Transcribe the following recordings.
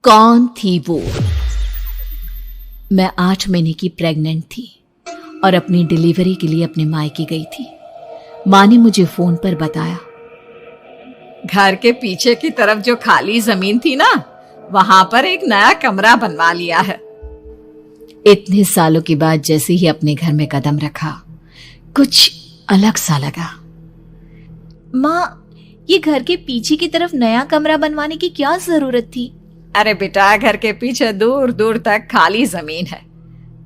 कौन थी वो? मैं 8 महीने की प्रेग्नेंट थी और अपनी डिलीवरी के लिए अपने मायके गई थी। माँ ने मुझे फोन पर बताया, घर के पीछे की तरफ जो खाली जमीन थी ना, वहां पर एक नया कमरा बनवा लिया है। इतने सालों के बाद जैसे ही अपने घर में कदम रखा, कुछ अलग सा लगा। माँ, ये घर के पीछे की तरफ नया कमरा बनवाने की क्या जरूरत थी? अरे बेटा, घर के पीछे दूर दूर तक खाली जमीन है।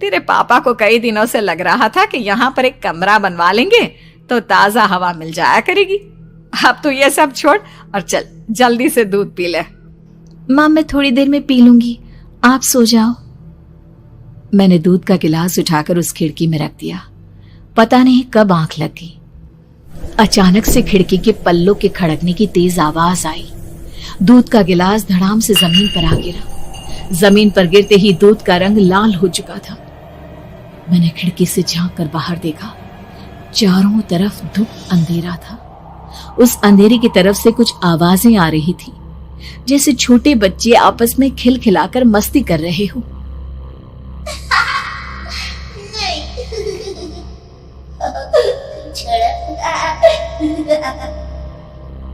तेरे पापा को कई दिनों से लग रहा था कि यहाँ पर एक कमरा बनवा लेंगे तो ताजा हवा मिल जाया करेगी। अब तो ये सब छोड़ और चल जल्दी से दूध पी ले। माँ, मैं थोड़ी देर में पी लूंगी, आप सो जाओ। मैंने दूध का गिलास उठाकर उस खिड़की में रख दिया। पता नहीं कब आंख लग गई। अचानक से खिड़की के पल्लों के खड़कने की तेज आवाज आई। दूध का गिलास धड़ाम से जमीन पर आ गिरा। जमीन पर गिरते ही दूध का रंग लाल हो चुका था। मैंने खिड़की से झांक कर बाहर देखा। चारों तरफ धुप अंधेरा था। उस अंधेरे की तरफ से कुछ आवाजें आ रही थी, जैसे छोटे बच्चे आपस में खिलखिलाकर मस्ती कर रहे हो।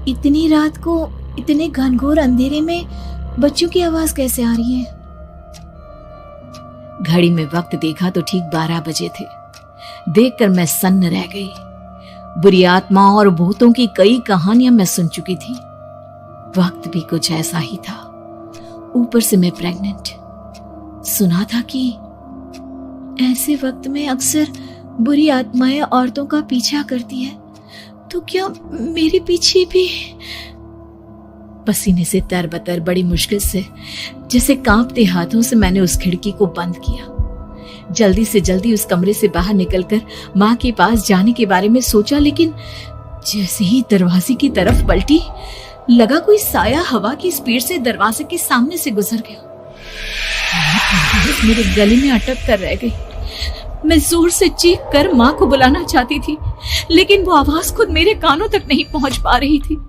इतनी रात को इतने घनघोर अंधेरे में बच्चों की आवाज कैसे आ रही है? घड़ी में वक्त देखा तो ठीक 12 बजे थे। देखकर मैं सन्न रह गई। बुरी आत्माओं और भूतों की कई कहानियां मैं सुन चुकी थी। वक्त भी कुछ ऐसा ही था। ऊपर से मैं प्रेग्नेंट। सुना था कि ऐसे वक्त में अक्सर बुरी आत्माएं औरतों का पीछा करती है, तो क्या मेरे पीछे भी? पसीने से तरबतर बड़ी मुश्किल से, जैसे कांपते हाथों से मैंने उस खिड़की को बंद किया। जल्दी से जल्दी उस कमरे से बाहर निकलकर माँ के पास जाने के बारे में सोचा, लेकिन जैसे ही दरवाजे की तरफ पलटी, लगा कोई साया हवा की स्पीड से दरवाजे के सामने से गुजर गया। मेरे गले में अटक कर रह गई। मैं जोर से चीख कर माँ को बुलाना चाहती थी, लेकिन वो आवाज खुद मेरे कानों तक नहीं पहुंच पा रही थी।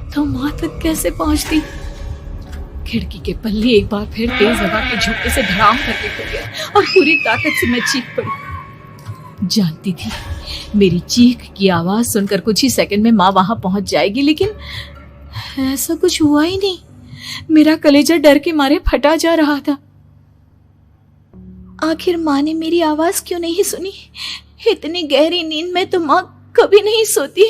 तो माँ तक कैसे पहुंचती? खिड़की के पल्ले एक बार फिर तेज हवा के झोंके से धड़ाम करके खुल गया और पूरी ताकत से मैं चीख पड़ी। जानती थी मेरी चीख की आवाज सुनकर कुछ ही सेकंड में माँ वहां पहुंच जाएगी, लेकिन ऐसा कुछ हुआ ही नहीं। मेरा कलेजा डर के मारे फटा जा रहा था। आखिर माँ ने मेरी आवाज क्यों नहीं सुनी? इतनी गहरी नींद में तो माँ कभी नहीं सोती।